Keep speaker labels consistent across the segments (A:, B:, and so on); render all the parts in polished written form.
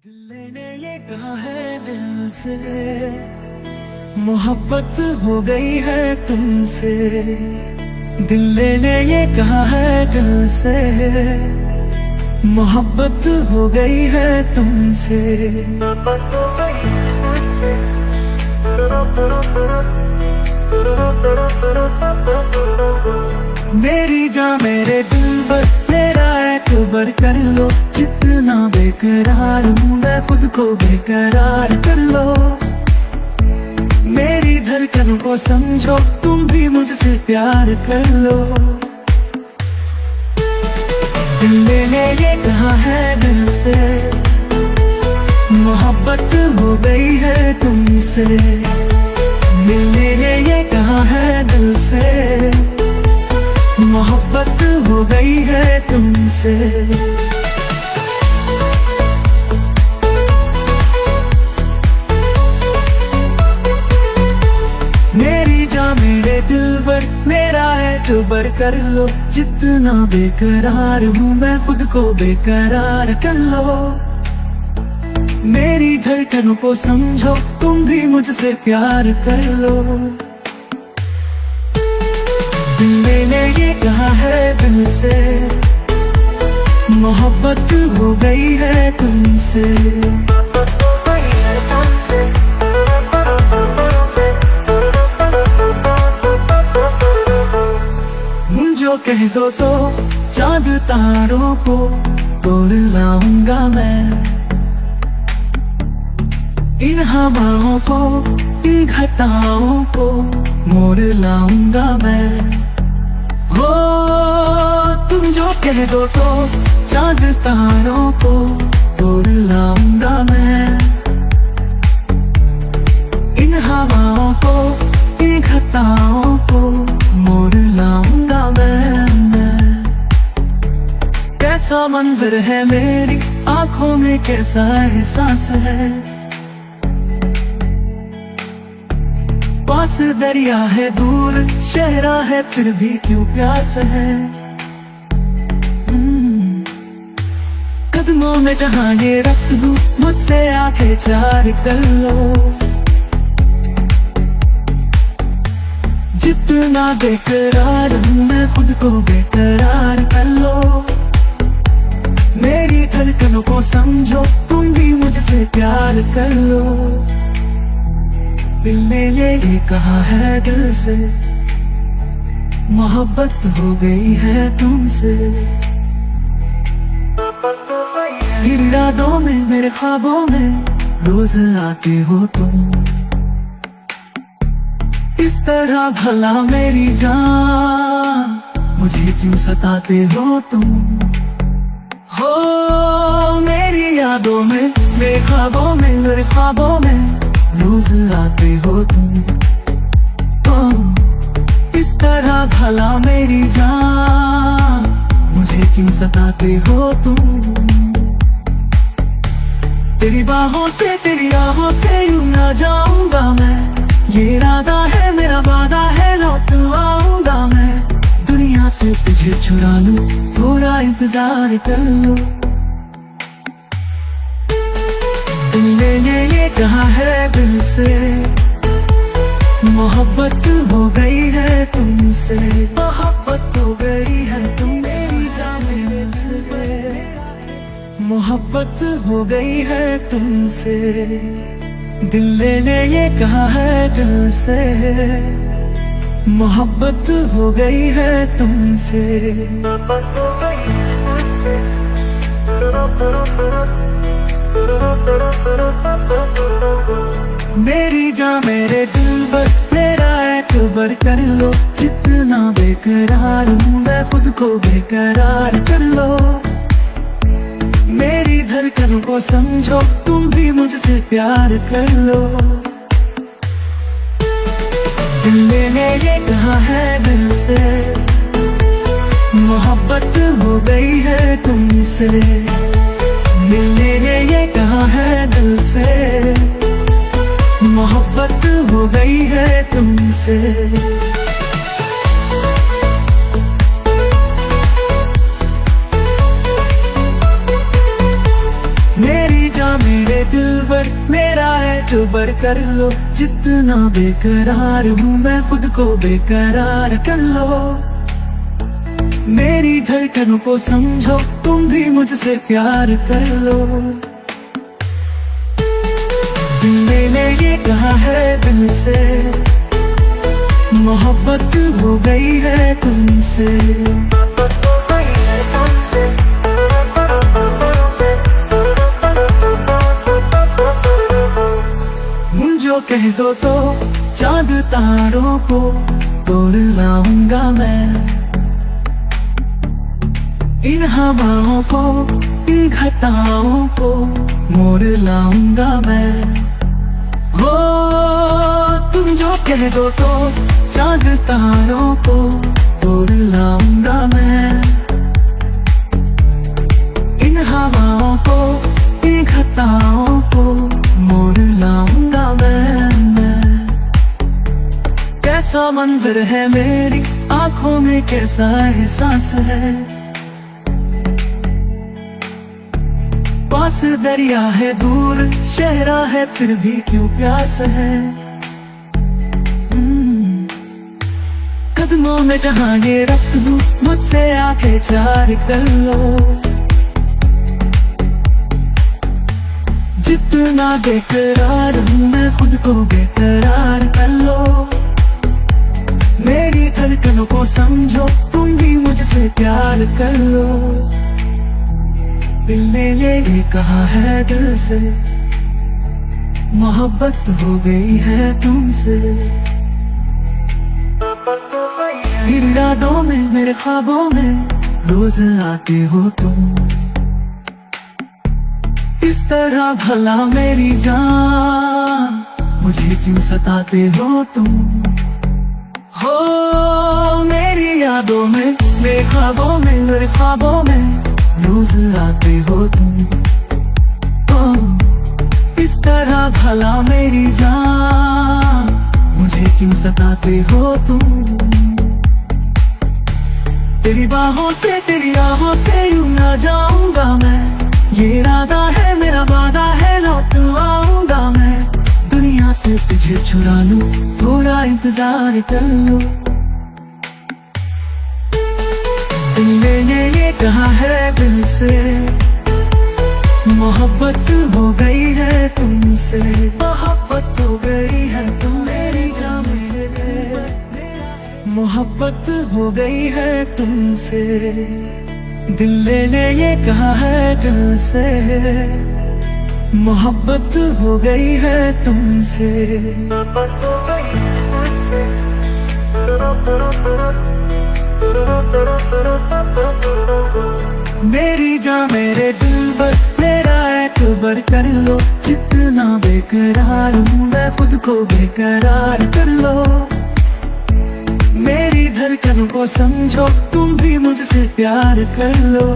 A: दिल ने ये कहा है दिल से, मोहब्बत हो गई है तुमसे। दिल ने ये कहा है दिल से, मोहब्बत हो गई है तुमसे। मेरी जान मेरे दिल पर मेरा एतबार कर लो, जितना बेकरार हूँ मैं खुद को बेकरार कर लो। मेरी धड़कन को समझो, तुम भी मुझसे प्यार कर लो। दिल ने ये कहा है दिल से, मोहब्बत हो गई है तुमसे। दिल ने ये कहा है दिल से, मोहब्बत हो गई है तुमसे। मेरी जान मेरे दिल पर मेरा एतबार कर लो, जितना बेकरार हूँ मैं खुद को बेकरार कर लो। मेरी धड़कनों को समझो, तुम भी मुझसे प्यार कर लो। दिल ने ये कहा है दिल से, मोहब्बत हो गई है तुमसे। जो कह दो तो चांद तारों को तोड़ लाऊंगा मैं, इन हवाओं को इन घटाओं को मोड़ लाऊंगा मैं। हो तुम जो कह दो तो चांद तारों को तोड़ लाऊंगा मैं, इन हवाओं को इन घटाओं को मोड़ लाऊंगा मैं। कैसा मंजर है मेरी आंखों में, कैसा एहसास है। पास दरिया है दूर शहरा है, फिर भी क्यों प्यास है। कदमों में जहां ये रख दूं, मुझसे आंखें चार कर लो। जितना बेकरार हूँ मैं खुद को बेकरार कर लो। मेरी धड़कनों को समझो, तुम भी मुझसे प्यार कर लो। दिल ने ये कहा है दिल से, मोहब्बत हो गई है तुमसे। मेरी यादों में मेरे ख्वाबों में रोज आते हो तुम, इस तरह भला मेरी जान मुझे क्यों सताते हो तुम। हो मेरी यादों में मेरे ख्वाबों में मेरे ख्वाबों में रोज आते हो तुम। इस तरह भला मेरी जान मुझे क्यों सताते हो तुम। तेरी बाहों से तेरी आहों से यूं ना जाऊंगा मैं, ये इरादा है मेरा वादा है लौट आऊंगा मैं। दुनिया से तुझे चुरा लूं, थोड़ा इंतजार कर लो। दिल ने ये कहा है दिल से, मोहब्बत हो गई है तुमसे। मोहब्बत हो गई है तुम मेरी जान मेरे दिल पे, मोहब्बत हो गई है तुमसे। दिल ने ये कहा है दिल से, मोहब्बत हो गई है तुमसे। मेरी जान मेरे दिल पर मेरा एतबार कर लो, जितना बेकरार हूँ मैं खुद को बेकरार कर लो। मेरी धड़कन को समझो, तुम भी मुझसे प्यार कर लो। दिल ने ये कहा है दिल से, मोहब्बत हो गई है तुमसे। दिल ने ये कहा है दिल से, मोहब्बत हो गई है तुमसे। मेरी जान मेरे दिलबर, मेरा एतबार कर लो। जितना बेकरार हूँ मैं खुद को बेकरार कर लो। मेरी धड़कनों को समझो, तुम भी मुझसे प्यार कर लो। मैंने ये कहा है दिल से, मोहब्बत हो गई है तुमसे। मुझे कह दो तो चांद तारों को तोड़ लाऊंगा मैं। इन हवाओं को, इन घटाओं को मोड़ लाऊंगा मैं। हो तुम जो कह दो तो चांद तारों को तोड़ लाऊंगा मैं। इन हवाओं को, इन घटाओं को मोड़ लाऊंगा मैं। कैसा मंजर है मेरी आंखों में, कैसा एहसास है। पास दरिया है, दूर शहरा है, फिर भी क्यों प्यास है। कदमों में जहां ये रख दूं, मुझसे आंखें चार कर लो। जितना बेकरार हूँ मैं खुद को बेकरार कर लो। मेरी धड़कनों को समझो, तुम भी मुझसे प्यार कर लो। दिल ने ये कहा है दिल से, मोहब्बत हो गई है तुमसे। मेरी यादों में, मेरे ख्वाबों में रोज आते हो तुम। इस तरह भला मेरी जान, मुझे क्यों सताते हो तुम। हो मेरी यादों में, मेरे ख्वाबों में, मेरे ख्वाबों में रोज आते हो तुम। इस तरह भला मेरी जान, मुझे क्यों सताते हो तुम। तेरी बाहों से, तेरी आहों से यूं ना जाऊंगा मैं। ये इरादा है मेरा, वादा है, लौट आऊंगा मैं। दुनिया से तुझे छुड़ा लूं, थोड़ा इंतजार कर लो। मैंने ये कहा है दिल से, मोहब्बत हो गई है तुमसे। मोहब्बत हो गई है तुम मेरी जान से। मोहब्बत हो गई है तुमसे। दिल ने ये कहा है दिल से, मोहब्बत हो गई है तुमसे। मेरी जान, मेरे दिलबर, मेरा एतबार कर लो। जितना बेकरार हूँ मैं खुद को बेकरार कर लो। मेरी धड़कनों को समझो, तुम भी मुझसे प्यार कर लो।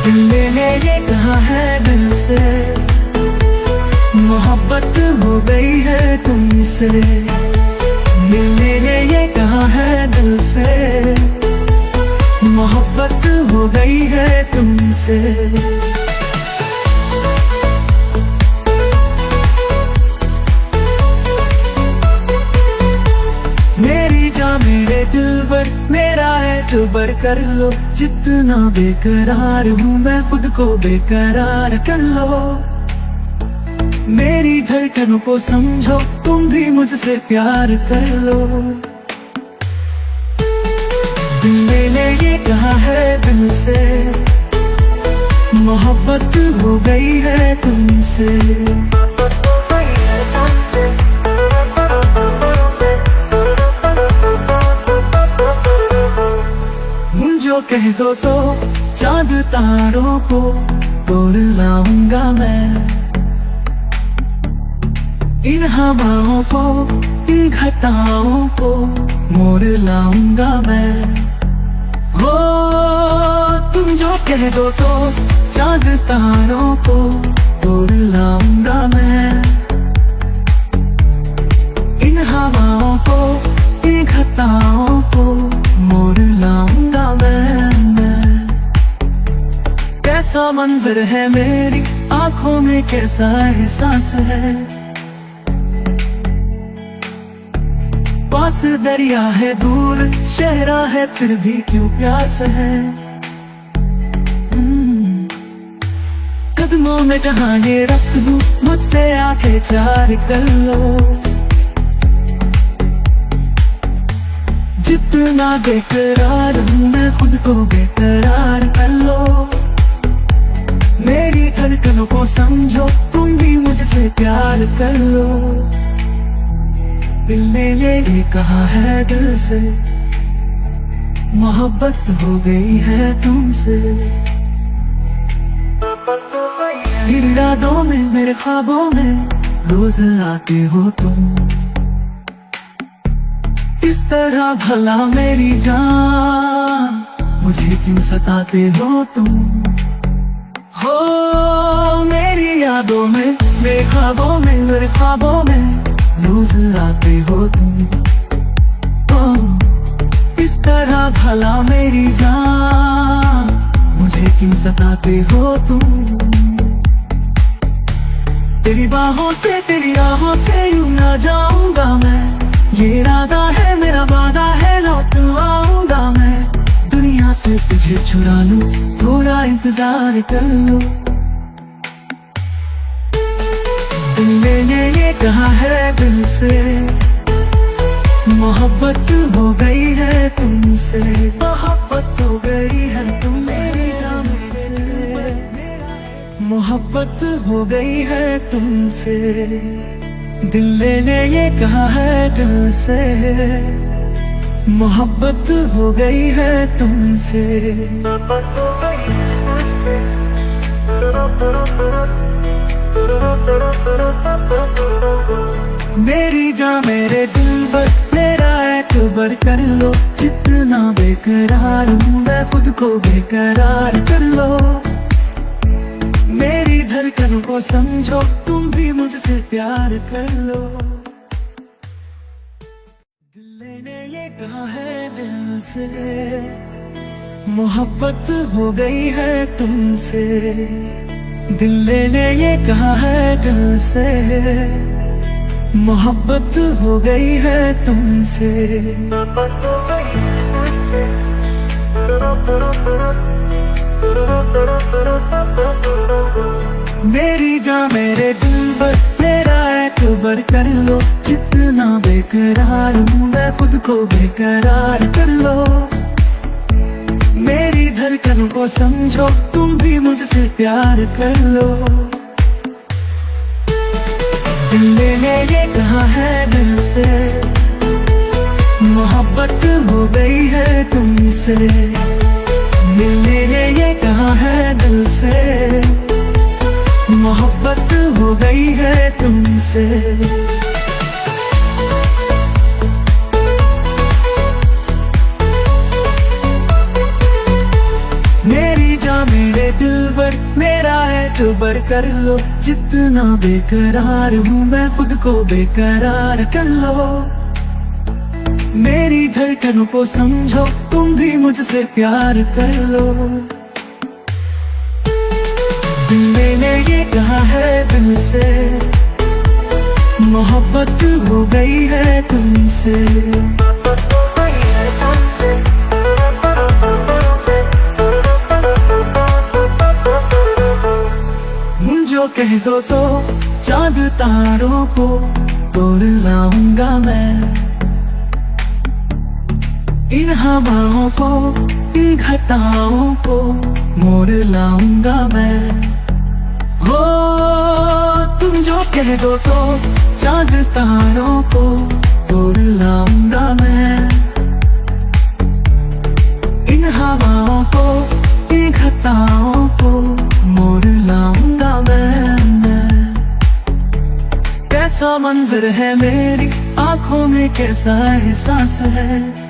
A: दिल ने ये कहा है दिल से, मोहब्बत हो गई है तुमसे। दिल ने ये कहा है दिल से, मोहब्बत हो गई है तुमसे। मेरी जान, मेरे दिलबर, मेरा एतबार कर लो। जितना बेकरार हूँ मैं खुद को बेकरार कर लो। मेरी धड़कनों को समझो, तुम भी मुझसे प्यार कर लो। मैंने ये कहा है दिल से, मोहब्बत हो गई है तुमसे। मुझे कह दो तो चांद तारों को तोड़ लाऊंगा मैं। इन हवाओं को, इन घटाओं को मोड़ लाऊंगा मैं। हो तुम जो कह दो तो चांद तारों को तोड़ लाऊंगा मैं। इन हवाओं को, इन घटाओं को मोड़ लाऊंगा मैं। कैसा मंजर है मेरी आंखों में, कैसा एहसास है। पास दरिया है, दूर शहरा है, फिर भी क्यों प्यास है। कदमों में जहां ये रख दूं, मुझसे आंखें चार कर लो। जितना बेकरार हूँ मैं, खुद को बेकरार कर लो। मेरी धड़कनों को समझो, तुम भी मुझसे प्यार कर लो। दिल ने ये कहा है दिल से, मोहब्बत हो गई है तुमसे। मेरी यादों में, मेरे ख्वाबों में रोज आते हो तुम। इस तरह भला मेरी जान, मुझे क्यों सताते हो तुम। हो मेरी यादों में, मेरे ख्वाबों में, मेरे ख्वाबों में रोज आते हो तुम। इस तरह भला मेरी जान, मुझे क्यों सताते हो तुम। तेरी बाहों से, तेरी राहों से यूं ना जाऊंगा मैं। ये इरादा है मेरा, वादा है, लौट आऊंगा मैं। दुनिया से तुझे चुरा लूं, थोड़ा इंतजार कर लो। दिल ने ये कहा है दिल से, मोहब्बत हो गई है तुमसे। मोहब्बत हो गई है तुम मेरी जान से। मोहब्बत हो गई है तुमसे। दिल ने ये कहा है दिल से, मोहब्बत हो गई है तुमसे। मेरी जान मेरे दिल पर, मेरा एतबार कर लो। जितना बेकरार हूँ मैं, खुद को बेकरार कर लो। मेरी धड़कनों को समझो, तुम भी मुझसे प्यार कर लो। दिल ने ये कहा है दिल से, मोहब्बत हो गई है तुमसे। दिल ने ये कहा है दिल से, मोहब्बत हो गई है तुमसे। मेरी जान मेरे दिल पर, मेरा एतबार कर लो। जितना बेकरार हूँ मैं, खुद को बेकरार कर लो। मेरी धड़कनों को समझो, तुम भी मुझसे प्यार कर लो। दिल ने ये कहा है दिल से, मोहब्बत हो गई है तुमसे। दिल ने ये कहा है दिल से, मोहब्बत हो गई है तुमसे। मेरी जान मेरे दिल पर, मेरा एतबार कर लो। जितना बेकरार हूँ मैं, खुद को बेकरार कर लो। मेरी धड़कनों को समझो, तुम भी मुझसे प्यार कर लो। दिल ने ये कहा है दिल से, मोहब्बत हो गई है तुमसे। जो कह दो तो चांद तारों को तोड़ लाऊंगा मैं। इन हवाओं को, इन घटाओं को मोड़ लाऊंगा मैं। हो तुम जो कह दो तो चांद तारों को तोड़ लाऊंगा मैं। इन हवाओं को, इन घटाओं को मोड़ लाऊंगा मैं। कैसा मंजर है मेरी आंखों में, कैसा एहसास है।